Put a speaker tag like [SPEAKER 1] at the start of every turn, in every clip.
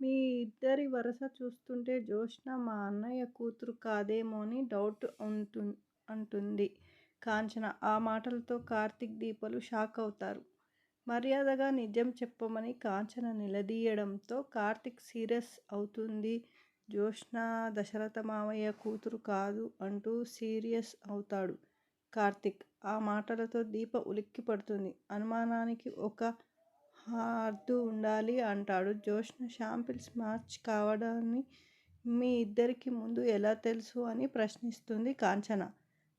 [SPEAKER 1] మీ ఇద్దరి వరస చూస్తుంటే జ్యోత్స్న మా అన్నయ్య కూతురు కాదేమో అని డౌట్ అంటుంది కాంచన. ఆ మాటలతో కార్తీక్, దీపలు షాక్ అవుతారు. మర్యాదగా నిజం చెప్పమని కాంచన నిలదీయడంతో కార్తీక్ సీరియస్ అవుతుంది. జ్యోత్స్న దశరథ మామయ్య కూతురు కాదు అంటూ సీరియస్ అవుతాడు కార్తీక్. ఆ మాటలతో దీప ఉలిక్కిపడుతుంది. అనుమానానికి ఒక హద్దు ఉండాలి అంటాడు. జ్యోత్స్న శాంపిల్స్ మ్యాచ్ కావడాన్ని మీ ఇద్దరికి ముందు ఎలా తెలుసు అని ప్రశ్నిస్తుంది కాంచన.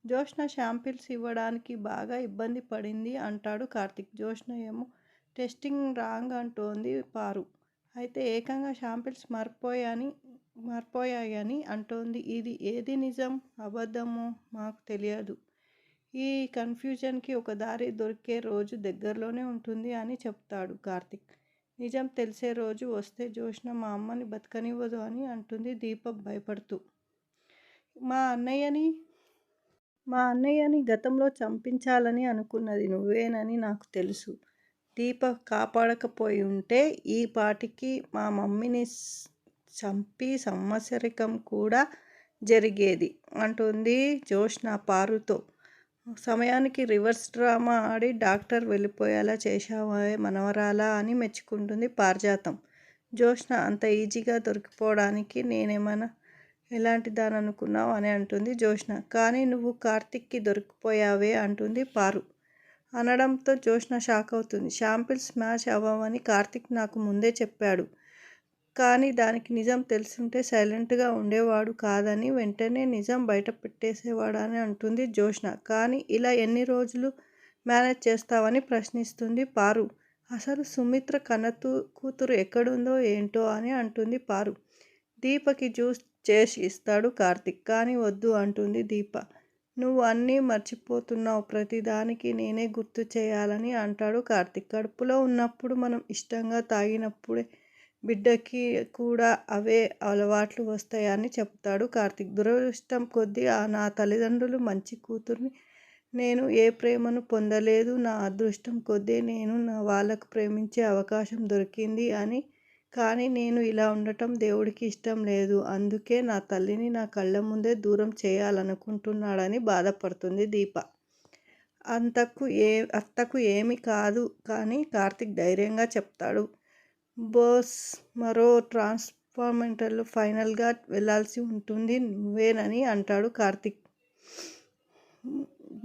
[SPEAKER 1] జ్యోత్స్న శాంపిల్స్ ఇవ్వడానికి బాగా ఇబ్బంది పడింది అంటాడు కార్తీక్. జ్యోత్స్న ఏమో టెస్టింగ్ రాంగ్ అంటోంది పారు. అయితే ఏకంగా శాంపిల్స్ మారిపోయాయని అంటోంది. ఇది ఏది నిజం అబద్ధమో మాకు తెలియదు. ఈ కన్ఫ్యూజన్కి ఒక దారి దొరికే రోజు దగ్గరలోనే ఉంటుంది అని చెప్తాడు కార్తీక్. నిజం తెలిసే రోజు వస్తే జ్యోత్స్న మా అమ్మని బతకనివ్వదు అని అంటుంది దీప భయపడుతూ. మా అన్నయ్యని గతంలో చంపించాలని అనుకున్నది నువ్వేనని నాకు తెలుసు. దీప కాపాడకపోయి ఉంటే ఈ పాటికి మా మమ్మీని చంపి సంవత్సరికం కూడా జరిగేది అంటుంది జ్యోత్స్న పారుతో. సమయానికి రివర్స్ డ్రామా ఆడి డాక్టర్ వెళ్ళిపోయేలా చేశావే మనవరాలా అని మెచ్చుకుంటుంది పారిజాతం. జ్యోత్స్న అంత ఈజీగా దొరికిపోవడానికి నేనేమైనా ఎలాంటి దాననుకున్నావు అని అంటుంది జ్యోత్స్న. కానీ నువ్వు కార్తీక్కి దొరికిపోయావే అంటుంది పారు. అనడంతో జ్యోత్స్న షాక్ అవుతుంది. శాంపిల్స్ మ్యాచ్ అవ్వవని కార్తీక్ నాకు ముందే చెప్పాడు. కానీ దానికి నిజం తెలుసుంటే సైలెంట్గా ఉండేవాడు కాదని వెంటనే నిజం బయట పెట్టేసేవాడని అంటుంది జ్యోత్స్న. కానీ ఇలా ఎన్ని రోజులు మేనేజ్ చేస్తావని ప్రశ్నిస్తుంది పారు. అసలు సుమిత్ర కూతురు ఎక్కడుందో ఏంటో అని అంటుంది పారు. దీపకి జ్యూస్ చేసి ఇస్తాడు కార్తీక్. కానీ వద్దు అంటుంది దీప. నువ్వు అన్నీ మర్చిపోతున్నావు, ప్రతిదానికి నేనే గుర్తు చేయాలని అంటాడు కార్తీక్. కడుపులో ఉన్నప్పుడు మనం ఇష్టంగా తాగినప్పుడే బిడ్డకి కూడా అవే అలవాట్లు వస్తాయని చెప్తాడు కార్తీక్. దురదృష్టం కొద్దీ నా తల్లిదండ్రులు మంచి కూతుర్ని నేను ఏ ప్రేమను పొందలేదు. నా అదృష్టం కొద్దీ నేను వాళ్ళకు ప్రేమించే అవకాశం దొరికింది అని. కానీ నేను ఇలా ఉండటం దేవుడికి ఇష్టం లేదు. అందుకే నా తల్లిని నా కళ్ళ ముందే దూరం చేయాలనుకుంటున్నాడని బాధపడుతుంది దీప. అత్తకు ఏమీ కాదు కానీ కార్తీక్ ధైర్యంగా చెప్తాడు. బోస్ మరో ట్రాన్స్ఫార్మేటర్లు ఫైనల్గా వెళ్లాల్సి ఉంటుంది నువ్వేనని అంటాడు కార్తీక్.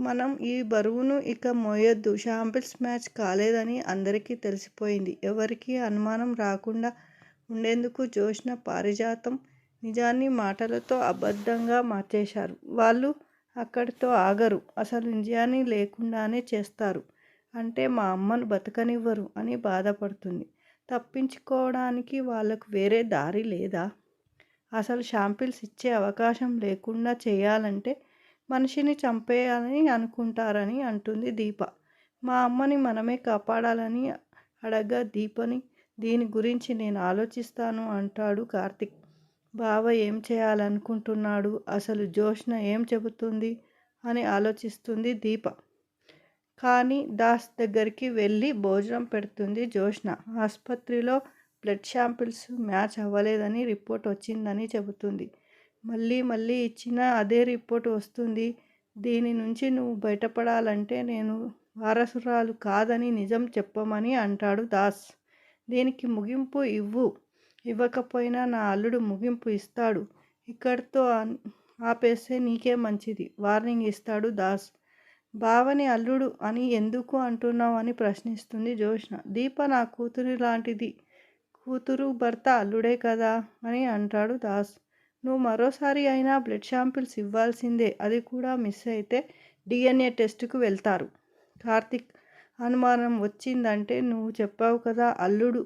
[SPEAKER 1] మనం ఈ బరువును ఇక మోయొద్దు. శాంపిల్స్ మ్యాచ్ కాలేదని అందరికీ తెలిసిపోయింది. ఎవరికీ అనుమానం రాకుండా ఉండేందుకు జ్యోత్స్న, పారిజాతం నిజాన్ని మాటలతో అబద్ధంగా మార్చేశారు. వాళ్ళు అక్కడితో ఆగరు. అసలు నిజాన్ని లేకుండానే చేస్తారు. అంటే మా అమ్మను బతకనివ్వరు అని బాధపడుతుంది. తప్పించుకోవడానికి వాళ్ళకు వేరే దారి లేదా? అసలు శాంపిల్స్ ఇచ్చే అవకాశం లేకుండా చేయాలంటే మనిషిని చంపేయాలని అనుకుంటారని అంటుంది దీప. మా అమ్మని మనమే కాపాడాలని అడగ్గా దీపని దీని గురించి నేను ఆలోచిస్తాను అంటాడు కార్తీక్. బావ ఏం చేయాలనుకుంటున్నాడు? అసలు జ్యోత్స్న ఏం చెబుతుంది అని ఆలోచిస్తుంది దీప. కానీ దాస్ దగ్గరికి వెళ్ళి భోజనం పెడుతుంది జ్యోత్స్న. ఆసుపత్రిలో బ్లడ్ శాంపిల్స్ మ్యాచ్ అవ్వలేదని రిపోర్ట్ వచ్చిందని చెబుతుంది. మళ్ళీ ఇచ్చినా అదే రిపోర్ట్ వస్తుంది. దీని నుంచి నువ్వు బయటపడాలంటే నేను వారసురాలు కాదని నిజం చెప్పమని అంటాడు దాస్. దీనికి ముగింపు ఇవ్వకపోయినా నా అల్లుడు ముగింపు ఇస్తాడు. ఇక్కడితో ఆపేస్తే నీకే మంచిది వార్నింగ్ ఇస్తాడు దాస్. బావని అల్లుడు అని ఎందుకు అంటున్నావు అని ప్రశ్నిస్తుంది జ్యోత్స్న. దీప నా కూతురి లాంటిది. కూతురు భర్త అల్లుడే కదా అని అంటాడు దాస్. నువ్వు మరోసారి అయినా బ్లడ్ శాంపిల్స్ ఇవ్వాల్సిందే. అది కూడా మిస్ అయితే DNA టెస్టుకు వెళ్తారు. కార్తీక్ అనుమానం వచ్చిందంటే నువ్వు చెప్పావు కదా, అల్లుడు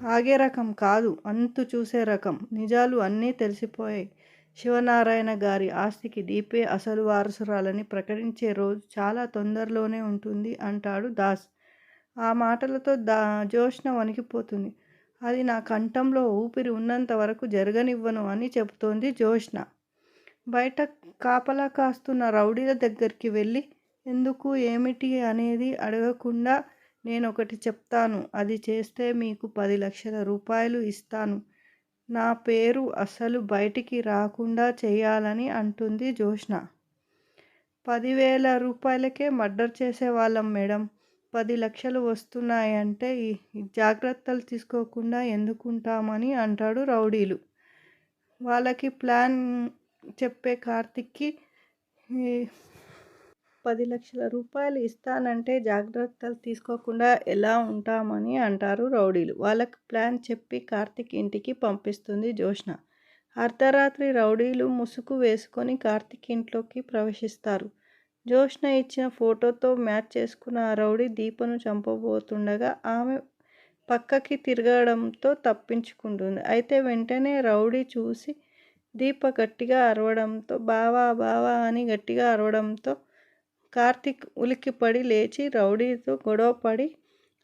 [SPEAKER 1] ఆగే రకం కాదు, అంతు చూసే రకం. నిజాలు అన్నీ తెలిసిపోయాయి. శివనారాయణ గారి ఆస్తికి దీపే అసలు వారసురాలని ప్రకటించే రోజు చాలా తొందరలోనే ఉంటుంది అంటాడు దాస్. ఆ మాటలతో జ్యోత్స్న వణికిపోతుంది. అది నా కంఠంలో ఊపిరి ఉన్నంత వరకు జరగనివ్వను అని చెబుతోంది జ్యోత్స్న. బయట కాపలా కాస్తున్న రౌడీల దగ్గరికి వెళ్ళి ఎందుకు ఏమిటి అనేది అడగకుండా నేనొకటి చెప్తాను. అది చేస్తే మీకు 10,00,000 రూపాయలు ఇస్తాను. నా పేరు అసలు బయటికి రాకుండా చెయ్యాలని అంటుంది జ్యోత్స్న. 10,000 రూపాయలకే మర్డర్ చేసేవాళ్ళం మేడం. 10,00,000 వస్తున్నాయంటే ఈ జాగ్రత్తలు తీసుకోకుండా ఎందుకుంటామని అంటాడు రౌడీలు. వాళ్ళకి ప్లాన్ చెప్పే కార్తీక్కి 10,00,000 రూపాయలు ఇస్తానంటే జాగ్రత్తలు తీసుకోకుండా ఎలా ఉంటామని అంటారు రౌడీలు. వాళ్ళకి ప్లాన్ చెప్పి కార్తీక్ ఇంటికి పంపిస్తుంది జ్యోత్స్న. అర్ధరాత్రి రౌడీలు ముసుగు వేసుకొని కార్తీక్ ఇంట్లోకి ప్రవేశిస్తారు. జ్యోత్స్న ఇచ్చిన ఫోటోతో మ్యాచ్ చేసుకున్న ఆ రౌడీ దీపను చంపబోతుండగా ఆమె పక్కకి తిరగడంతో తప్పించుకుంటుంది. అయితే వెంటనే రౌడీ చూసి దీప గట్టిగా అరవడంతో బావా బావా అని గట్టిగా అరవడంతో కార్తీక్ ఉలిక్కిపడి లేచి రౌడీతో గొడవపడి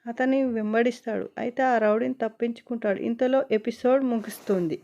[SPEAKER 1] అతన్ని వెంబడిస్తాడు. అయితే ఆ రౌడీని తప్పించుకుంటాడు. ఇంతలో ఎపిసోడ్ ముగుస్తుంది.